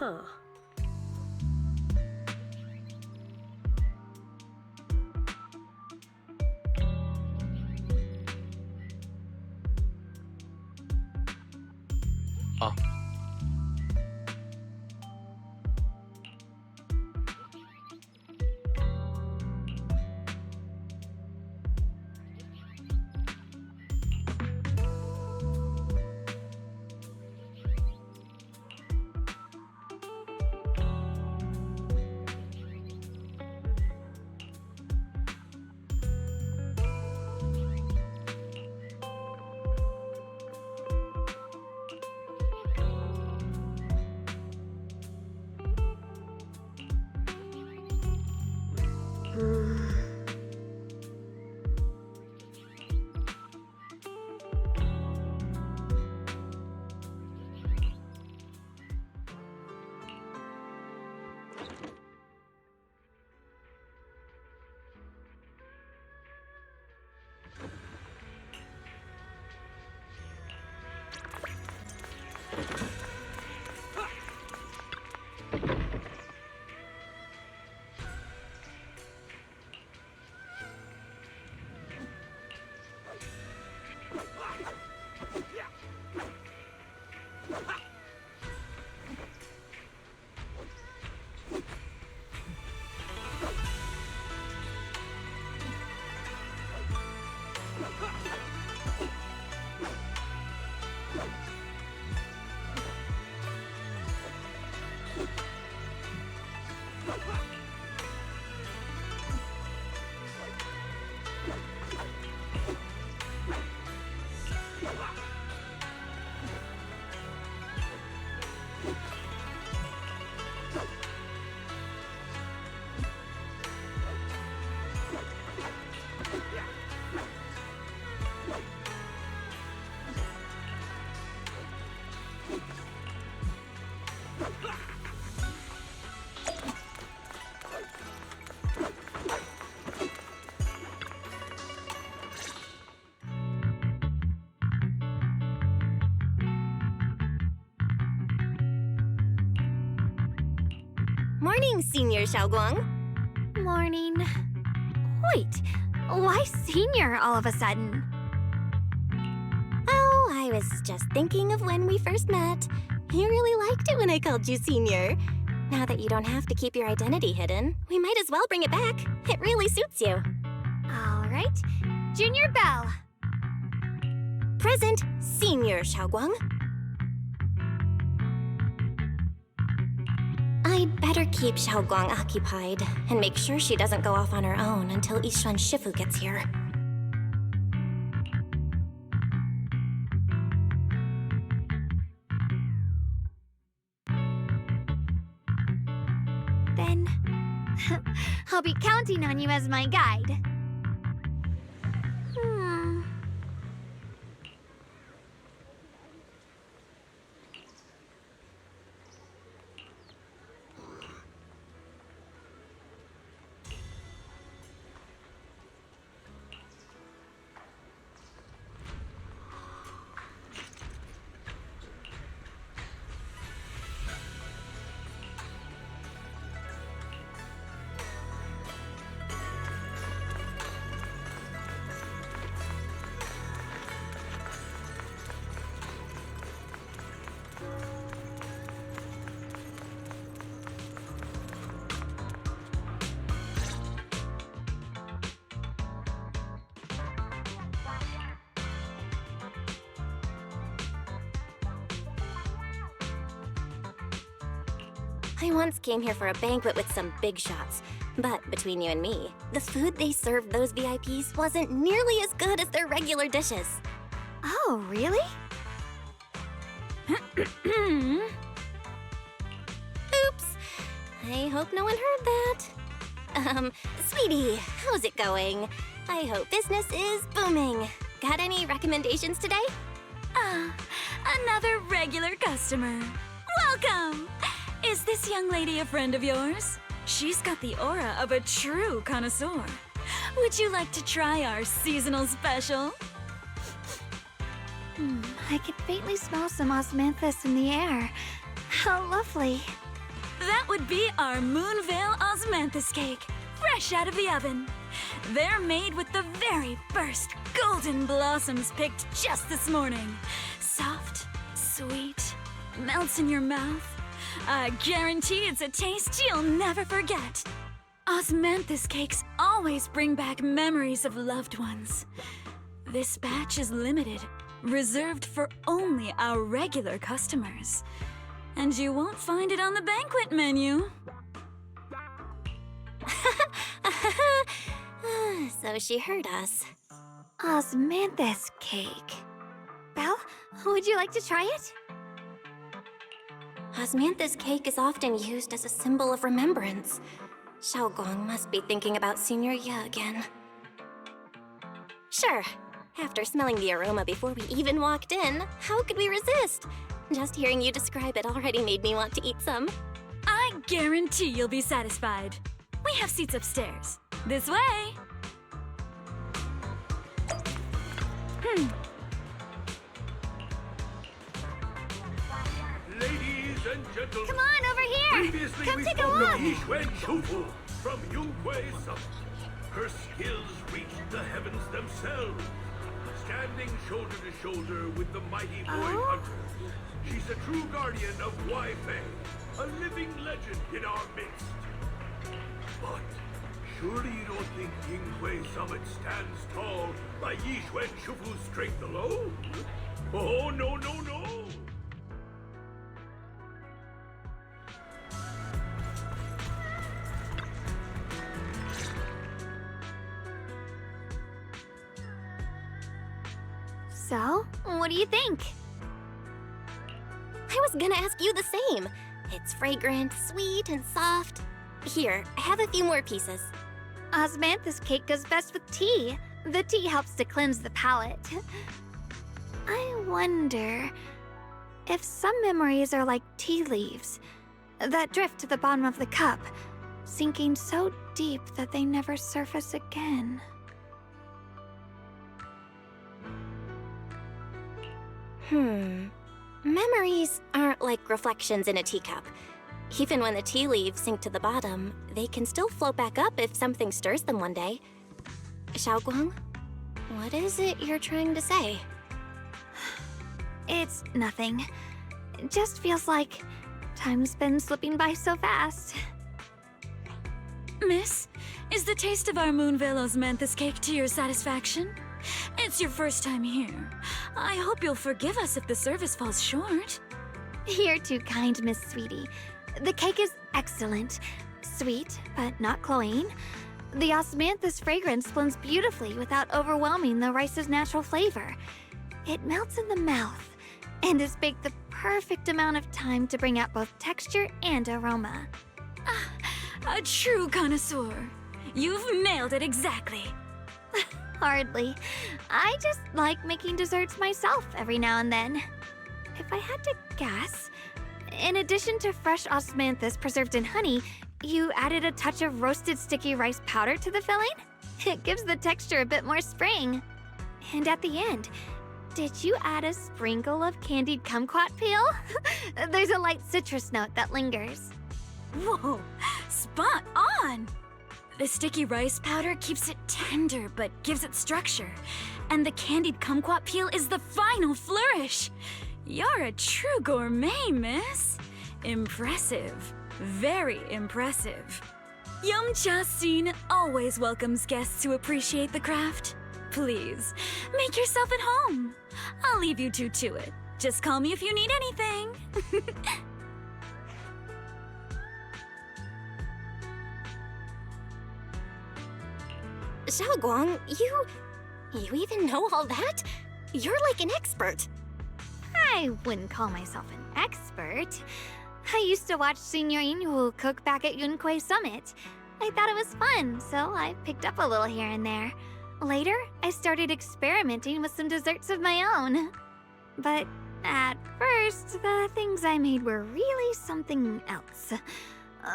Huh. 아. Morning, Senior Xiaoguang. Morning. Wait, why senior all of a sudden? Oh, I was just thinking of when we first met. You really liked it when I called you Senior. Now that you don't have to keep your identity hidden, we might as well bring it back. It really suits you. All right. Junior Bell. Present, Senior Xiaoguang. I'd better keep Xiaoguang occupied and make sure she doesn't go off on her own until Yishuan Shifu gets here. Then I'll be counting on you as my guide. I once came here for a banquet with some big shots. But between you and me, the food they served those VIPs wasn't nearly as good as their regular dishes. Oh, really? Oops. I hope no one heard that. Sweetie, how's it going? I hope business is booming. Got any recommendations today? Another regular customer. Welcome! Is this young lady a friend of yours? She's got the aura of a true connoisseur. Would you like to try our seasonal special? I can faintly smell some osmanthus in the air. How lovely. That would be our Moonvale Osmanthus cake, fresh out of the oven. They're made with the very first golden blossoms picked just this morning. Soft, sweet, melts in your mouth. I guarantee it's a taste you'll never forget. Osmanthus cakes always bring back memories of loved ones. This batch is limited, reserved for only our regular customers. And you won't find it on the banquet menu. So she heard us. Osmanthus cake. Belle, would you like to try it? Osmanthus cake is often used as a symbol of remembrance. Xiaogong must be thinking about Senior Ye again. Sure. After smelling the aroma before we even walked in, how could we resist? Just hearing you describe it already made me want to eat some. I guarantee you'll be satisfied. We have seats upstairs. This way. Ladies and gentlemen, Come on, over here! previously Come we take a spoke look! of Yixuan Shufu from Yunhui Summit. Her skills reached the heavens themselves, standing shoulder to shoulder with the mighty void hunters. She's a true guardian of Wai Fei, a living legend in our midst. But surely you don't think Yunhui Summit stands tall by Yixuan Shufu's strength alone? Oh, no, no, no! So, what do you think? I was gonna ask you the same. It's fragrant, sweet, and soft. Here, have a few more pieces. Osmanthus cake goes best with tea. The tea helps to cleanse the palate. I wonder if some memories are like tea leaves that drift to the bottom of the cup, sinking so deep that they never surface again. Memories aren't like reflections in a teacup. Even when the tea leaves sink to the bottom, they can still float back up if something stirs them one day. Xiaoguang, what is it you're trying to say? It's nothing. It just feels like time's been slipping by so fast. Miss, is the taste of our Moonvale Osmanthus cake to your satisfaction? It's your first time here. I hope you'll forgive us if the service falls short. You're too kind, Miss Sweetie. The cake is excellent. Sweet, but not cloying. The osmanthus fragrance blends beautifully without overwhelming the rice's natural flavor. It melts in the mouth and is baked the perfect amount of time to bring out both texture and aroma. A true connoisseur. You've nailed it exactly. Hardly. I just like making desserts myself every now and then. If I had to guess, in addition to fresh osmanthus preserved in honey, you added a touch of roasted sticky rice powder to the filling? It gives the texture a bit more spring. And at the end, did you add a sprinkle of candied kumquat peel? There's a light citrus note that lingers. Whoa, spot on! The sticky rice powder keeps it tender but gives it structure. And the candied kumquat peel is the final flourish. You're a true gourmet, miss. Impressive. Very impressive. Yum Cha Sin always welcomes guests who appreciate the craft. Please, make yourself at home. I'll leave you two to it. Just call me if you need anything. Xiaoguang, you even know all that? You're like an expert. I wouldn't call myself an expert. I used to watch Senior Inhu cook back at Yunhui Summit. I thought it was fun, so I picked up a little here and there. Later, I started experimenting with some desserts of my own. But at first, the things I made were really something else.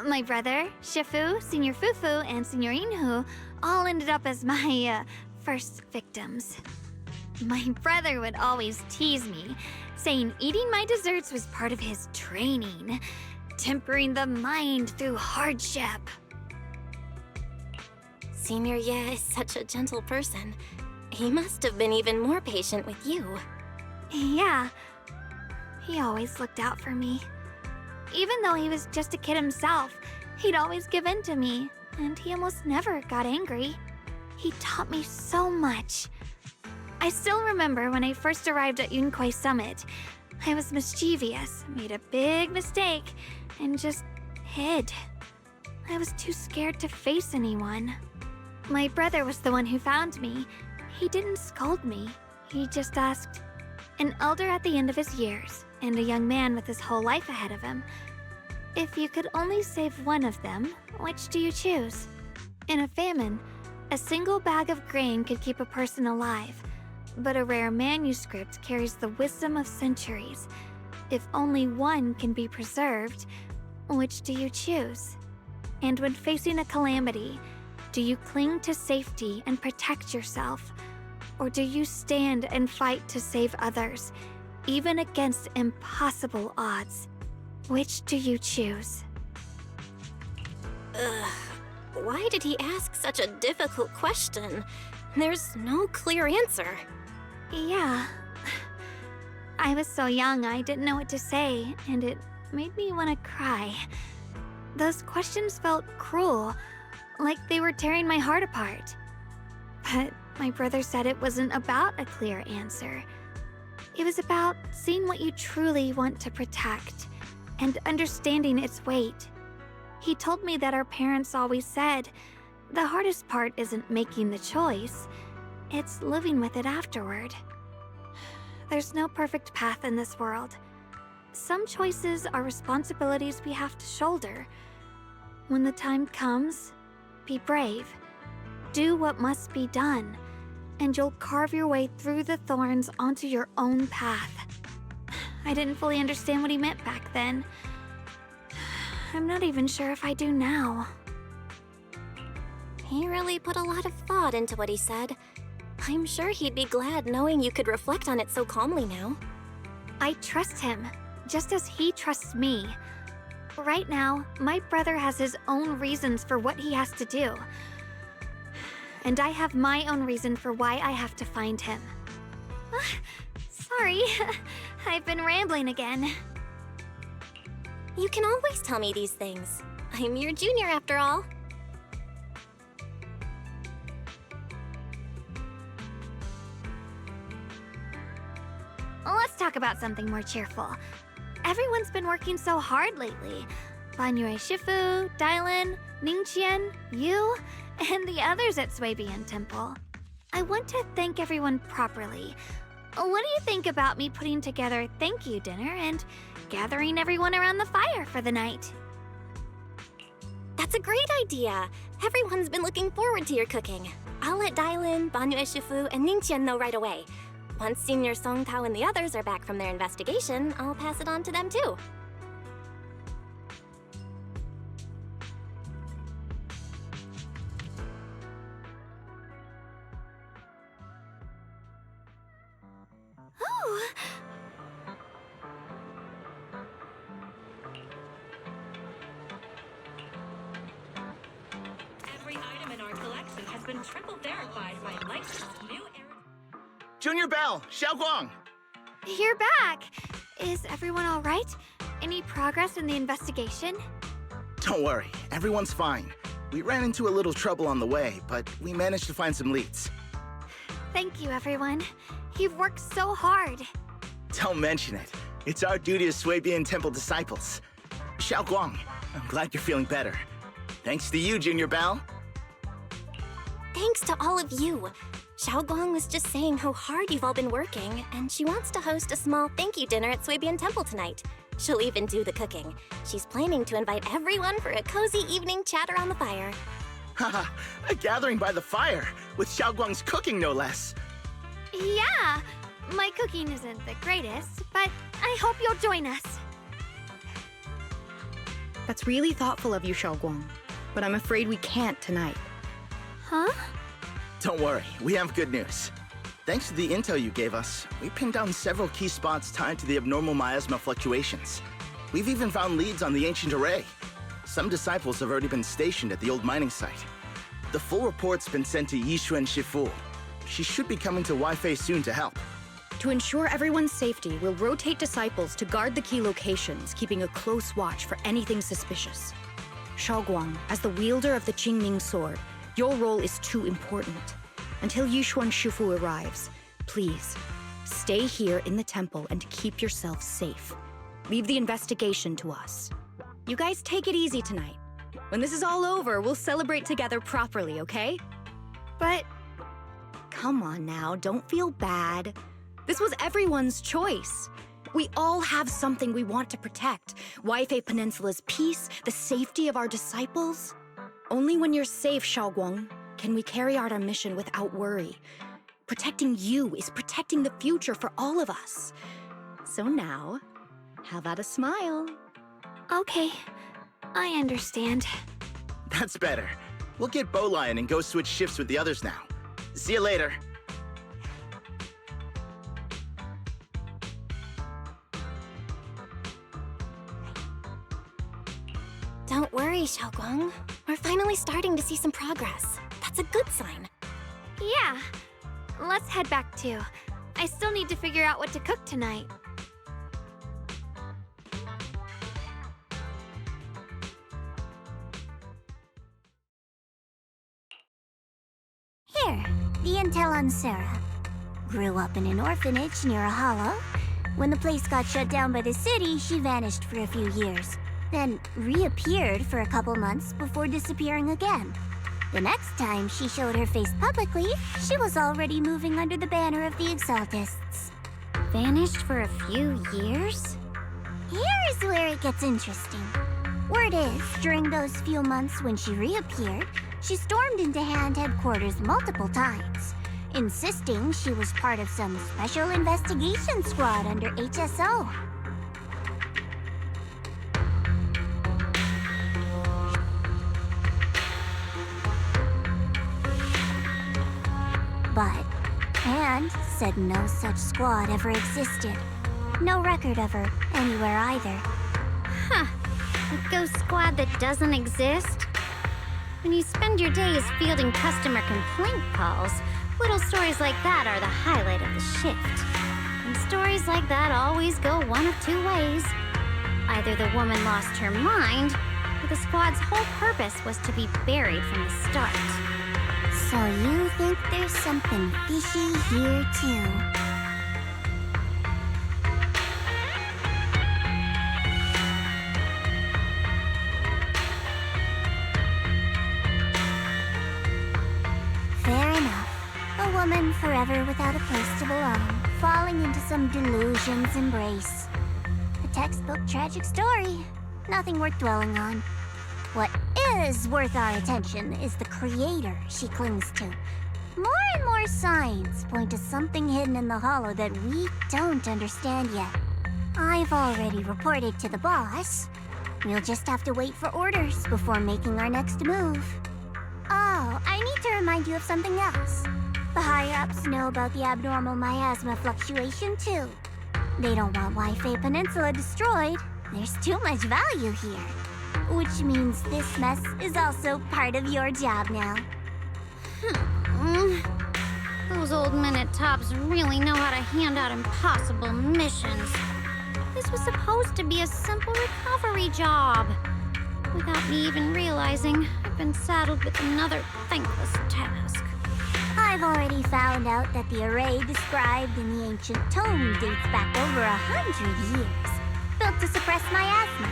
My brother, Shifu, Senior Fufu, and Senior Inhu all ended up as my first victims. My brother would always tease me, saying eating my desserts was part of his training. tempering the mind through hardship. Senior Ye is such a gentle person. He must have been even more patient with you. Yeah, he always looked out for me. Even though he was just a kid himself, he'd always give in to me, and he almost never got angry. He taught me so much. I still remember when I first arrived at Yunkwei Summit. I was mischievous, made a big mistake, and just hid. I was too scared to face anyone. My brother was the one who found me. He didn't scold me. He just asked, an elder at the end of his years, and a young man with his whole life ahead of him, if you could only save one of them, which do you choose? In a famine, a single bag of grain could keep a person alive, but a rare manuscript carries the wisdom of centuries. If only one can be preserved, which do you choose? And when facing a calamity, do you cling to safety and protect yourself? Or do you stand and fight to save others, even against impossible odds? Which do you choose? Why did he ask such a difficult question? There's no clear answer. Yeah. I was so young I didn't know what to say, and it made me want to cry. Those questions felt cruel, like they were tearing my heart apart. But my brother said it wasn't about a clear answer. It was about seeing what you truly want to protect and understanding its weight. He told me that our parents always said, the hardest part isn't making the choice, it's living with it afterward. There's no perfect path in this world. Some choices are responsibilities we have to shoulder. When the time comes, be brave. Do what must be done, and you'll carve your way through the thorns onto your own path. I didn't fully understand what he meant back then. I'm not even sure if I do now. He really put a lot of thought into what he said. I'm sure he'd be glad knowing you could reflect on it so calmly now. I trust him, just as he trusts me. Right now, my brother has his own reasons for what he has to do. And I have my own reason for why I have to find him. Sorry, I've been rambling again. You can always tell me these things. I'm your junior after all. Let's talk about something more cheerful. Everyone's been working so hard lately. Banyue Shifu, Dylan, Ningqian, you, and the others at Swabian Temple. I want to thank everyone properly. What do you think about me putting together a thank you dinner and gathering everyone around the fire for the night? That's a great idea. Everyone's been looking forward to your cooking. I'll let Dylan, Banyue Shifu, and Ningqian know right away. Once Senior Song Tao and the others are back from their investigation, I'll pass it on to them too. Every item in our collection has been triple verified by licensed new Junior Bell, Xiaoguang! You're back! Is everyone all right? Any progress in the investigation? Don't worry, everyone's fine. We ran into a little trouble on the way, but we managed to find some leads. Thank you, everyone. You've worked so hard. Don't mention it. It's our duty as Swabian Temple disciples. Xiaoguang, I'm glad you're feeling better. Thanks to you, Junior Bell. Thanks to all of you. Xiaoguang was just saying how hard you've all been working, and she wants to host a small thank you dinner at Swabian Temple tonight. She'll even do the cooking. She's planning to invite everyone for a cozy evening chat around the fire. Haha, a gathering by the fire, with Xiaoguang's cooking no less. Yeah, my cooking isn't the greatest, but I hope you'll join us. That's really thoughtful of you, Xiaoguang. But I'm afraid we can't tonight. Huh? Don't worry, we have good news. Thanks to the intel you gave us, we pinned down several key spots tied to the abnormal miasma fluctuations. We've even found leads on the ancient array. Some disciples have already been stationed at the old mining site. The full report's been sent to Yixuan Shifu. She should be coming to Wi-Fi soon to help. To ensure everyone's safety, we'll rotate disciples to guard the key locations, keeping a close watch for anything suspicious. Shaoguang, as the wielder of the Qingming sword, your role is too important. Until Yixuan Shifu arrives, please, stay here in the temple and keep yourself safe. Leave the investigation to us. You guys take it easy tonight. When this is all over, we'll celebrate together properly, okay? But come on now, don't feel bad. This was everyone's choice. We all have something we want to protect. Wi-Fi Peninsula's peace, the safety of our disciples. Only when you're safe, Shaoguang, can we carry out our mission without worry. Protecting you is protecting the future for all of us. So now, how about a smile? Okay, I understand. That's better. We'll get Bowline and go switch shifts with the others now. See you later. Don't worry, Shaoguang. We're finally starting to see some progress. That's a good sign. Yeah, let's head back too. I still need to figure out what to cook tonight. Here, the intel on Sarah. Grew up in an orphanage near a hollow. When the place got shut down by the city, she vanished for a few years. Then reappeared for a couple months before disappearing again. The next time she showed her face publicly, she was already moving under the banner of the Exaltists. Vanished for a few years? Here's where it gets interesting. Word is, during those few months when she reappeared, she stormed into Hand headquarters multiple times, insisting she was part of some special investigation squad under HSO. But Hand said no such squad ever existed. No record of her anywhere either. Huh. A ghost squad that doesn't exist? When you spend your days fielding customer complaint calls, little stories like that are the highlight of the shift. And stories like that always go one of two ways. Either the woman lost her mind, or the squad's whole purpose was to be buried from the start. So you think there's something fishy here too? Fair enough. A woman forever without a place to belong, falling into some delusion's embrace. A textbook tragic story. Nothing worth dwelling on. What is worth our attention is the creator she clings to. More and more signs point to something hidden in the hollow that we don't understand yet. I've already reported to the boss. We'll just have to wait for orders before making our next move. Oh, I need to remind you of something else. The higher-ups know about the abnormal miasma fluctuation, too. They don't want Wi-Fi Peninsula destroyed. There's too much value here. Which means this mess is also part of your job now. Those old men at Tops really know how to hand out impossible missions. This was supposed to be a simple recovery job. Without me even realizing, I've been saddled with another thankless task. I've already found out that the array described in the ancient tome dates back over 100 years, built to suppress miasma.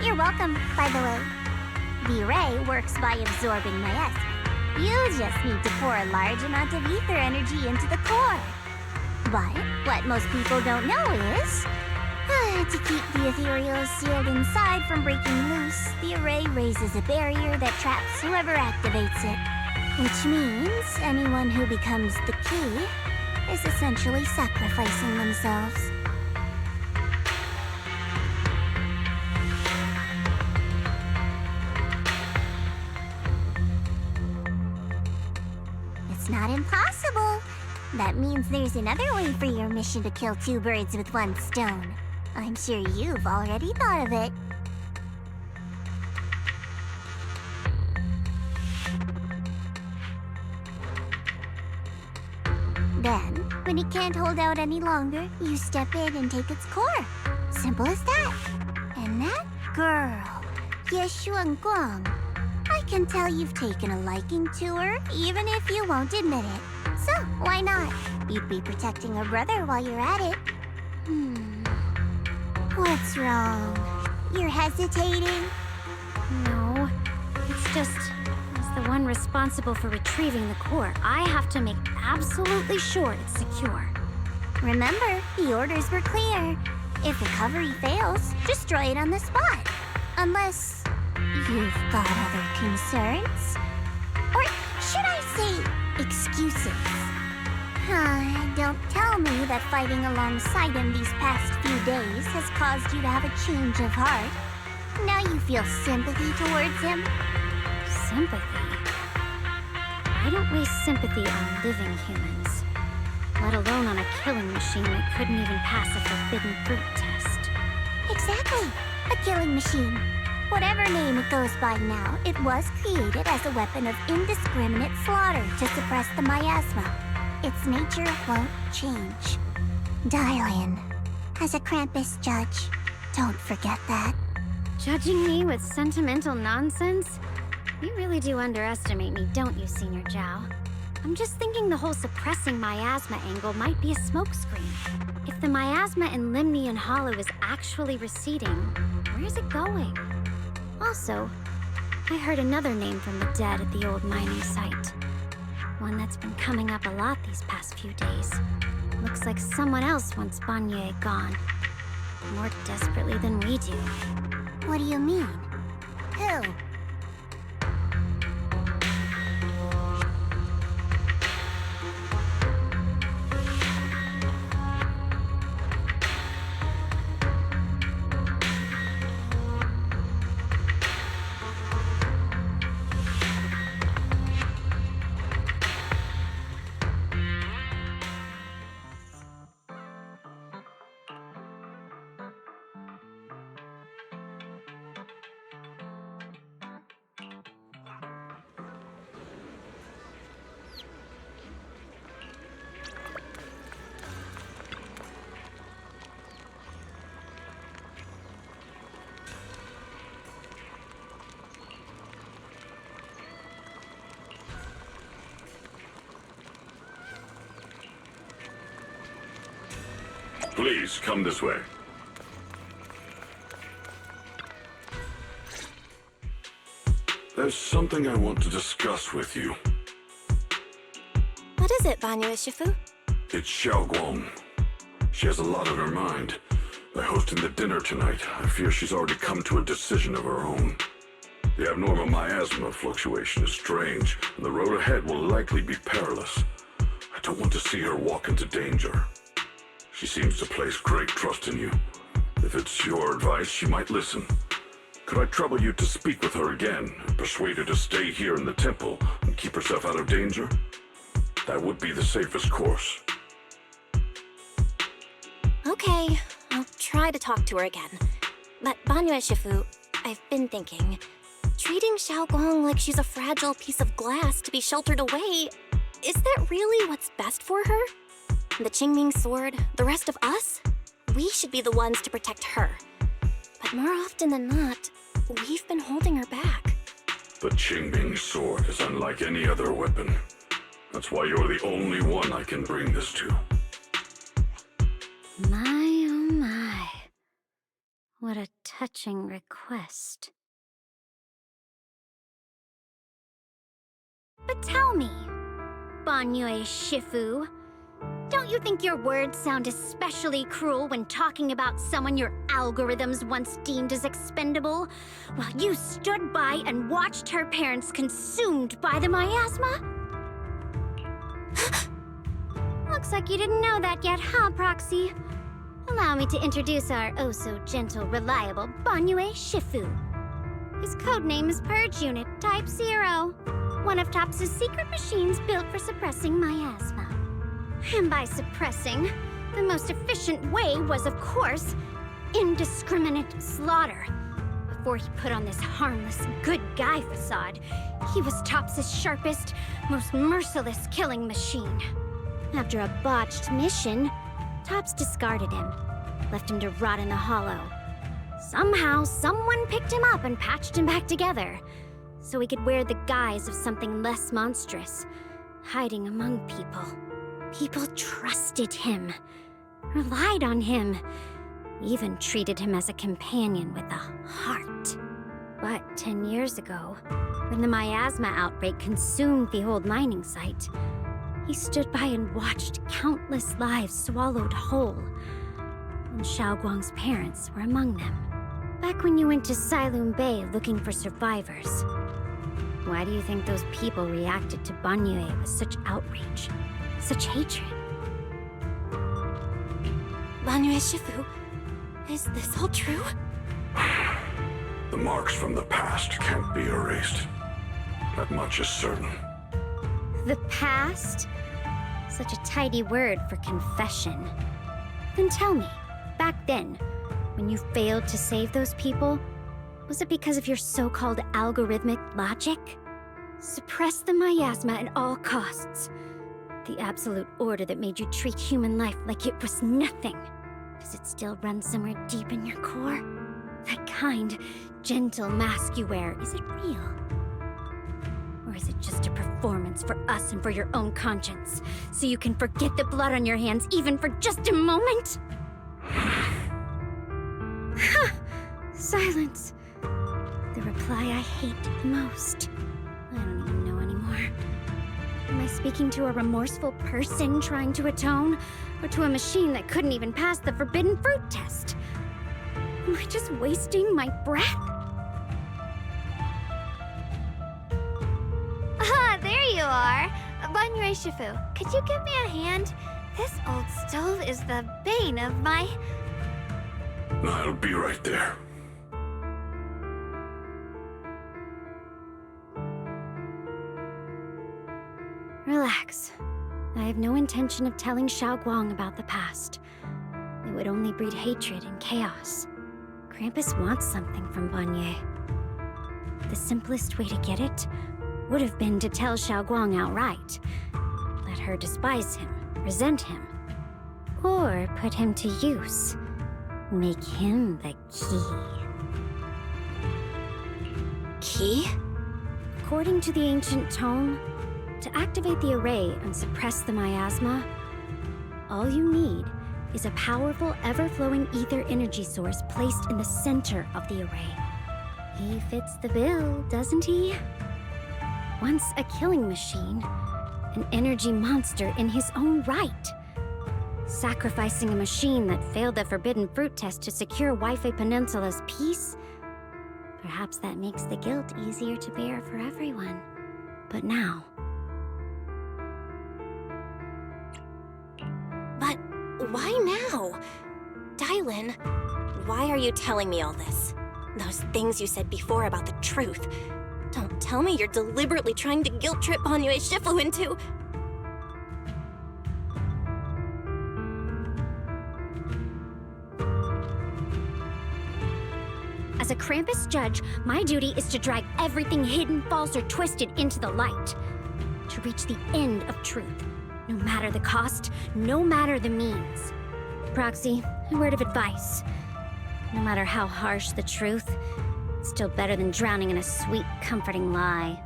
You're welcome, by the way. The array works by absorbing miasma. You just need to pour a large amount of ether energy into the core. But what most people don't know is, to keep the ethereals sealed inside from breaking loose, the array raises a barrier that traps whoever activates it. Which means anyone who becomes the key is essentially sacrificing themselves. It's not impossible. That means there's another way for your mission to kill two birds with one stone. I'm sure you've already thought of it. Then, when it can't hold out any longer, you step in and take its core. Simple as that. And that girl, Yeshuan Guang, I can tell you've taken a liking to her, even if you won't admit it. So, why not? You'd be protecting her brother while you're at it. What's wrong? You're hesitating? No, it's just, as the one responsible for retrieving the core, I have to make absolutely sure it's secure. Remember, the orders were clear. If recovery fails, destroy it on the spot. Unless you've got other concerns. Or should I say, excuses? Don't tell me that fighting alongside him these past few days has caused you to have a change of heart. Now you feel sympathy towards him? Sympathy? I don't waste sympathy on living humans, let alone on a killing machine that couldn't even pass a forbidden fruit test. Exactly. A killing machine. Whatever name it goes by now, it was created as a weapon of indiscriminate slaughter to suppress the miasma. Its nature won't change. Darling, as a Krampus judge, don't forget that. Judging me with sentimental nonsense? You really do underestimate me, don't you, Senior Zhao? I'm just thinking the whole suppressing miasma angle might be a smokescreen. If the miasma in Limnian Hollow is actually receding, where's it going? Also, I heard another name from the dead at the old mining site. One that's been coming up a lot these past few days. Looks like someone else wants Banyue gone. More desperately than we do. What do you mean? Who? Please, come this way. There's something I want to discuss with you. What is it, Banyue Shifu? It's Xiaoguang. She has a lot on her mind. By hosting the dinner tonight, I fear she's already come to a decision of her own. The abnormal miasma fluctuation is strange, and the road ahead will likely be perilous. I don't want to see her walk into danger. She seems to place great trust in you. If it's your advice, she might listen. Could I trouble you to speak with her again and persuade her to stay here in the temple and keep herself out of danger? That would be the safest course. Okay, I'll try to talk to her again. But Banyue Shifu, I've been thinking, treating Xiaoguang like she's a fragile piece of glass to be sheltered away, is that really what's best for her? The Qingming sword, the rest of us? We should be the ones to protect her. But more often than not, we've been holding her back. The Qingming sword is unlike any other weapon. That's why you're the only one I can bring this to. My, oh my. What a touching request. But tell me, Banyue Shifu, don't you think your words sound especially cruel when talking about someone your algorithms once deemed as expendable, while you stood by and watched her parents consumed by the miasma? Looks like you didn't know that yet, huh, Proxy? Allow me to introduce our oh-so-gentle, reliable Banyue Shifu. His codename is Purge Unit Type 0, one of TOPS' secret machines built for suppressing miasma. And by suppressing, the most efficient way was, of course, indiscriminate slaughter. Before he put on this harmless, good guy facade, he was Topps' sharpest, most merciless killing machine. After a botched mission, Topps discarded him, left him to rot in the hollow. Somehow, someone picked him up and patched him back together, so he could wear the guise of something less monstrous, hiding among people. People trusted him, relied on him, even treated him as a companion with a heart. But 10 years ago, when the miasma outbreak consumed the old mining site, he stood by and watched countless lives swallowed whole. And Xiaoguang's parents were among them. Back when you went to Silum Bay looking for survivors. Why do you think those people reacted to Banyue with such outrage, such hatred? Banyue Shifu, is this all true? The marks from the past can't be erased. That much is certain. The past? Such a tidy word for confession. Then tell me, back then, when you failed to save those people, was it because of your so-called algorithmic logic? Suppress the miasma at all costs. The absolute order that made you treat human life like it was nothing. Does it still run somewhere deep in your core? That kind, gentle mask you wear, is it real? Or is it just a performance for us and for your own conscience? So you can forget the blood on your hands even for just a moment? Silence. The reply I hate the most. I don't even know anymore. Am I speaking to a remorseful person trying to atone? Or to a machine that couldn't even pass the forbidden fruit test? Am I just wasting my breath? Ah, there you are! Banyue Shifu, could you give me a hand? This old stove is the bane of my... I'll be right there. Relax. I have no intention of telling Xiaoguang about the past. It would only breed hatred and chaos. Krampus wants something from Banyue. The simplest way to get it would have been to tell Xiaoguang outright. Let her despise him, resent him, or put him to use. Make him the key. Key? According to the ancient tome, to activate the array and suppress the miasma, all you need is a powerful, ever-flowing ether energy source placed in the center of the array. He fits the bill, doesn't he? Once a killing machine, an energy monster in his own right. Sacrificing a machine that failed the forbidden fruit test to secure Waifei Peninsula's peace? Perhaps that makes the guilt easier to bear for everyone. But now... But why now? Dylan, why are you telling me all this? Those things you said before about the truth. Don't tell me you're deliberately trying to guilt trip Banyue Shifu into... As a Krampus judge, my duty is to drag everything hidden, false, or twisted into the light. To reach the end of truth. No matter the cost, no matter the means. Proxy, a word of advice. No matter how harsh the truth, it's still better than drowning in a sweet, comforting lie.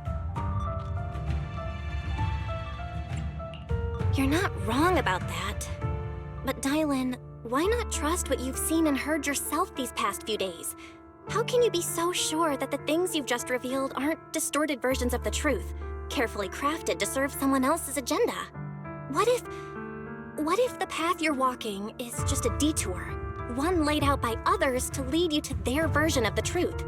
You're not wrong about that. But Dylan, why not trust what you've seen and heard yourself these past few days? How can you be so sure that the things you've just revealed aren't distorted versions of the truth, carefully crafted to serve someone else's agenda? What if the path you're walking is just a detour, one laid out by others to lead you to their version of the truth?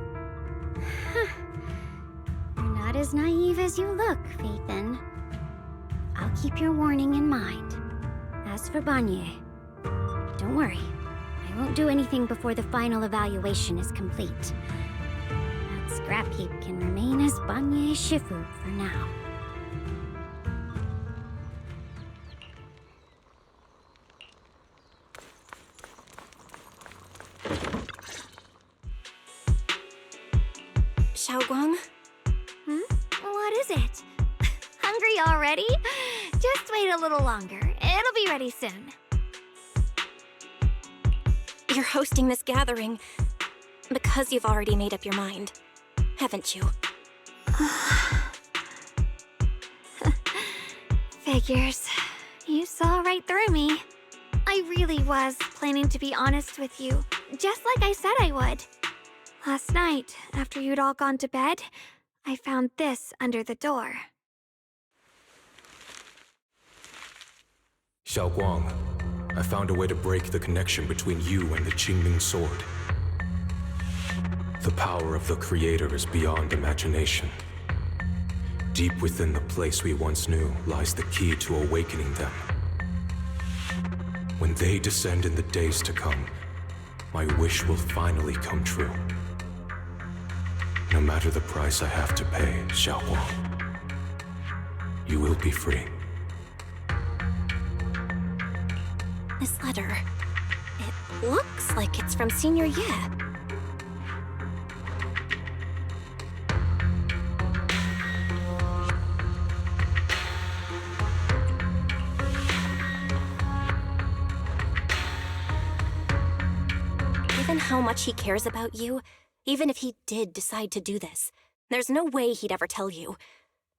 You're not as naive as you look, Phaethan. I'll keep your warning in mind. As for Banyue, don't worry. I won't do anything before the final evaluation is complete. That scrap heap can remain as Banyue Shifu for now. hurry already? Just wait a little longer. It'll be ready soon. You're hosting this gathering because you've already made up your mind, haven't you? Figures. You saw right through me. I really was planning to be honest with you, just like I said I would. Last night, after you'd all gone to bed, I found this under the door. Xiaoguang, I found a way to break the connection between you and the Qingming sword. The power of the Creator is beyond imagination. Deep within the place we once knew lies the key to awakening them. When they descend in the days to come, my wish will finally come true. No matter the price I have to pay, Xiaoguang, you will be free. This letter, it looks like it's from Senior Ye. Given how much he cares about you, even if he did decide to do this, there's no way he'd ever tell you.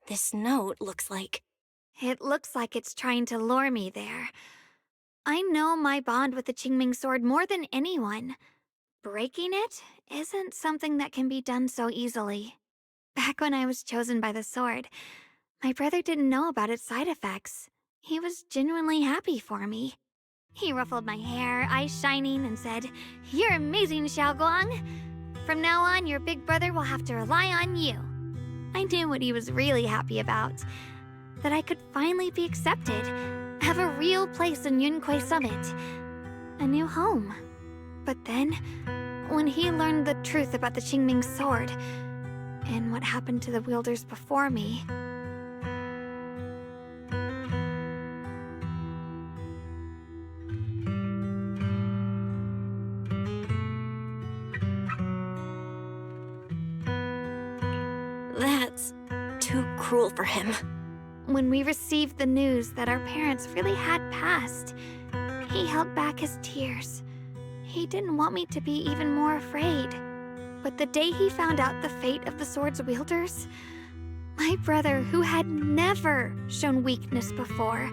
This note looks like... It looks like it's trying to lure me there. I know my bond with the Qingming sword more than anyone. Breaking it isn't something that can be done so easily. Back when I was chosen by the sword, my brother didn't know about its side effects. He was genuinely happy for me. He ruffled my hair, eyes shining, and said, "You're amazing, Xiaoguang. From now on, your big brother will have to rely on you." I knew what he was really happy about. That I could finally be accepted, have a real place in Yunquei Summit, a new home. But then, when he learned the truth about the Qingming sword, and what happened to the wielders before me... That's too cruel for him. When we received the news that our parents really had passed, he held back his tears. He didn't want me to be even more afraid. But the day he found out the fate of the sword's wielders, my brother, who had never shown weakness before,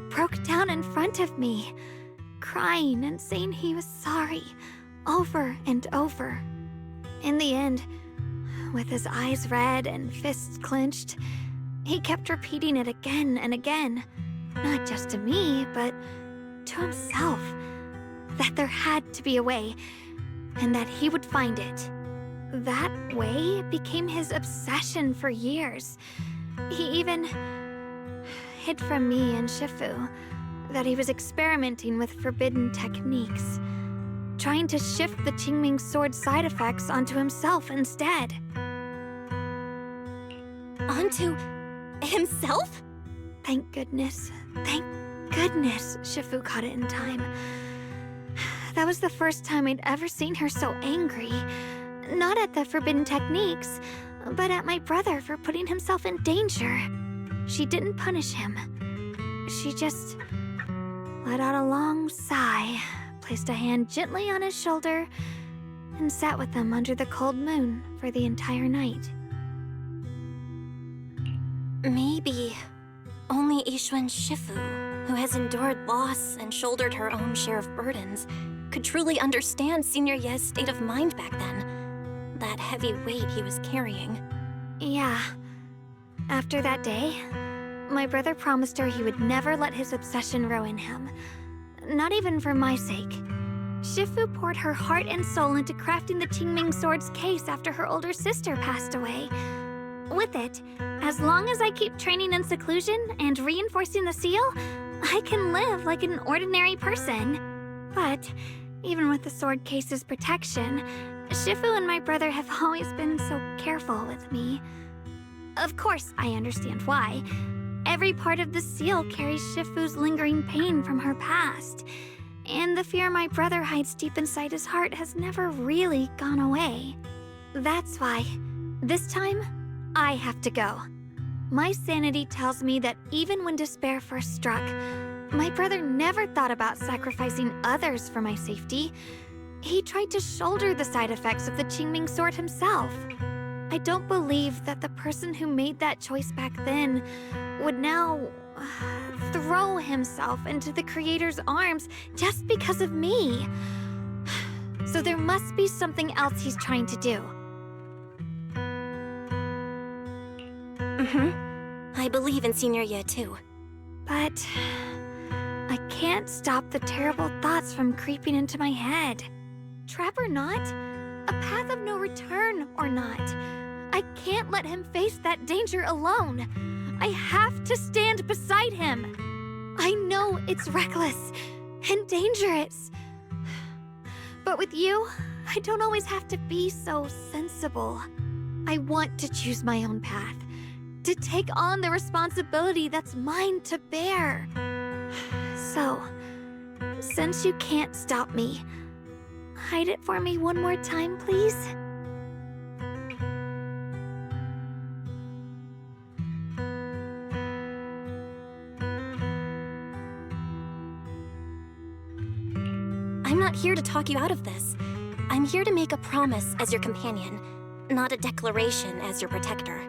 broke down in front of me, crying and saying he was sorry, over and over. In the end, with his eyes red and fists clenched, he kept repeating it again and again, not just to me, but to himself, that there had to be a way, and that he would find it. That way became his obsession for years. He even hid from me and Shifu that he was experimenting with forbidden techniques, trying to shift the Qingming sword side effects onto himself instead. Onto himself? Thank goodness Shifu caught it in time. That was the first time I'd ever seen her so angry. Not at the forbidden techniques, but at my brother for putting himself in danger. She didn't punish him. She just let out a long sigh, placed a hand gently on his shoulder, and sat with him under the cold moon for the entire night. Maybe only Yixuan Shifu, who has endured loss and shouldered her own share of burdens, could truly understand Senior Ye's state of mind back then. That heavy weight he was carrying. Yeah. After that day, my brother promised her he would never let his obsession ruin him. Not even for my sake. Shifu poured her heart and soul into crafting the Qingming sword's case after her older sister passed away. With it, as long as I keep training in seclusion and reinforcing the seal, I can live like an ordinary person. But, even with the sword case's protection, Shifu and my brother have always been so careful with me. Of course, I understand why. Every part of the seal carries Shifu's lingering pain from her past, and the fear my brother hides deep inside his heart has never really gone away. That's why, this time, I have to go. My sanity tells me that even when despair first struck, my brother never thought about sacrificing others for my safety. He tried to shoulder the side effects of the Qingming sword himself. I don't believe that the person who made that choice back then would now throw himself into the Creator's arms just because of me. So there must be something else he's trying to do. I believe in Senior Year too. But I can't stop the terrible thoughts from creeping into my head. Trap or not, a path of no return or not, I can't let him face that danger alone. I have to stand beside him. I know it's reckless and dangerous. But with you, I don't always have to be so sensible. I want to choose my own path, to take on the responsibility that's mine to bear. So, since you can't stop me, hide it for me one more time, please? I'm not here to talk you out of this. I'm here to make a promise as your companion, not a declaration as your protector.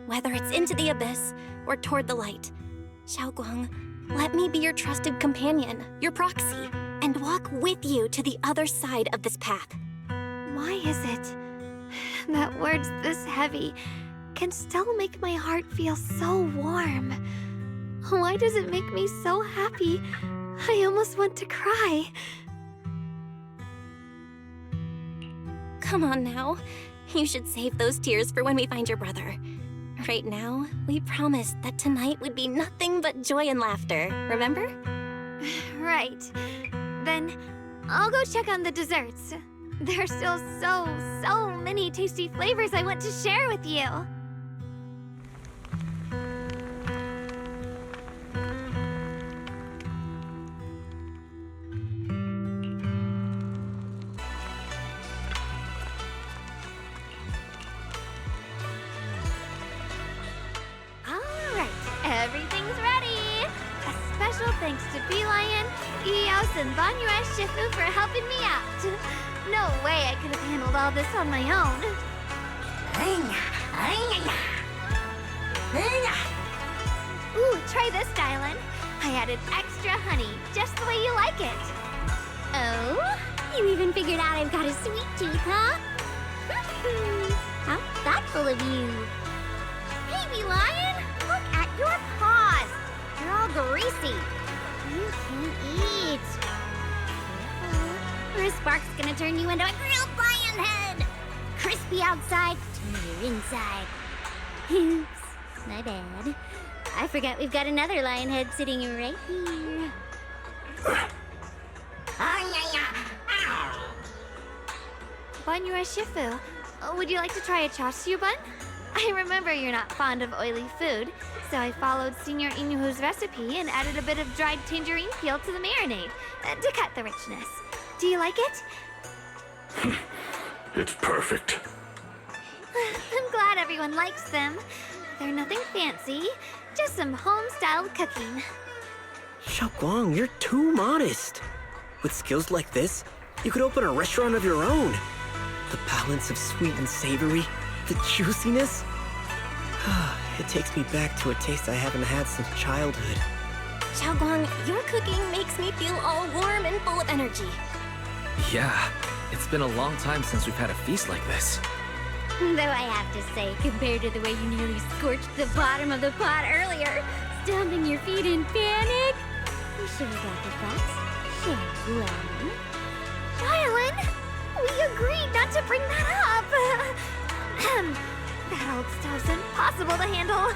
Whether it's into the abyss or toward the light, Xiaoguang, let me be your trusted companion, your proxy, and walk with you to the other side of this path. Why is it that words this heavy can still make my heart feel so warm? Why does it make me so happy? I almost want to cry. Come on now. You should save those tears for when we find your brother. Right now, we promised that tonight would be nothing but joy and laughter, remember? Right. Then I'll go check on the desserts. There are still so many tasty flavors I want to share with you. Everything's ready! A special thanks to Beelion, Eos, and Banyue Shifu for helping me out. No way I could have handled all this on my own. Ooh, try this, Dylan. I added extra honey, just the way you like it. Oh? You even figured out I've got a sweet tooth, huh? How thoughtful of you. Hey, Beelion! Look at your paws! They're all greasy. You can't eat. Or a spark's gonna turn you into a grilled lion head! Crispy outside, tender inside. Oops, my bad. I forgot we've got another lion head sitting right here. Banyue Shifu, would you like to try a chashu bun? I remember you're not fond of oily food, so I followed Senior Inuhu's recipe and added a bit of dried tangerine peel to the marinade to cut the richness. Do you like it? It's perfect. I'm glad everyone likes them. They're nothing fancy, just some home-styled cooking. Xiaoguang, you're too modest. With skills like this, you could open a restaurant of your own. The balance of sweet and savory, the juiciness. It takes me back to a taste I haven't had since childhood. Xiaoguang, your cooking makes me feel all warm and full of energy. Yeah, it's been a long time since we've had a feast like this. Though I have to say, compared to the way you nearly scorched the bottom of the pot earlier, stomping your feet in panic, you sure got the thoughts, Xiaoguang. Rylan, we agreed not to bring that up. That old stove's impossible to handle.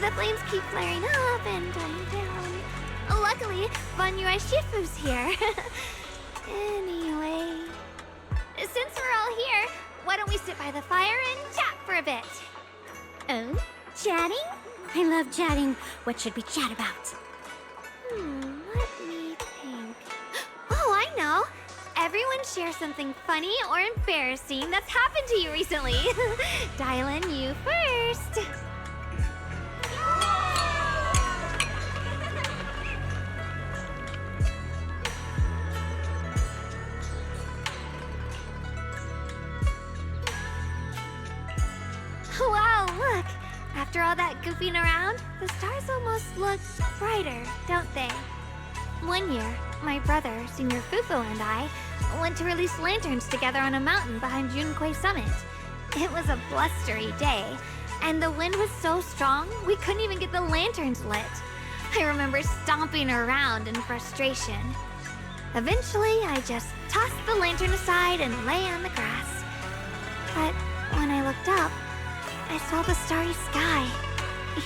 The flames keep flaring up and dying down. Luckily, Banyue Shifu's here. Anyway, since we're all here, why don't we sit by the fire and chat for a bit? Oh? Chatting? I love chatting. What should we chat about? Let me think. Oh, I know. Everyone share something funny or embarrassing that's happened to you recently. Dylan, you first. that goofing around, the stars almost look brighter, don't they? One year, my brother, Senior Fufu, and I went to release lanterns together on a mountain behind Junkui Summit. It was a blustery day, and the wind was so strong we couldn't even get the lanterns lit. I remember stomping around in frustration. Eventually, I just tossed the lantern aside and lay on the grass. But when I looked up, I saw the starry sky,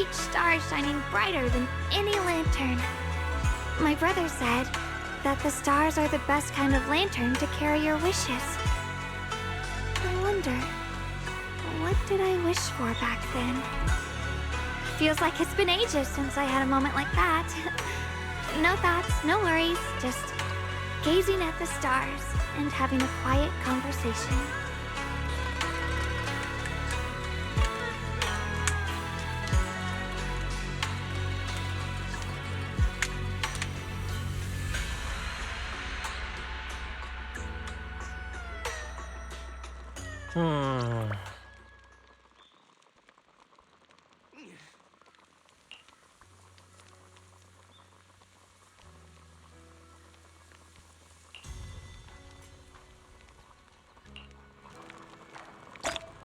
each star shining brighter than any lantern. My brother said that the stars are the best kind of lantern to carry your wishes. I wonder, what did I wish for back then? Feels like it's been ages since I had a moment like that. No thoughts, no worries, just gazing at the stars and having a quiet conversation.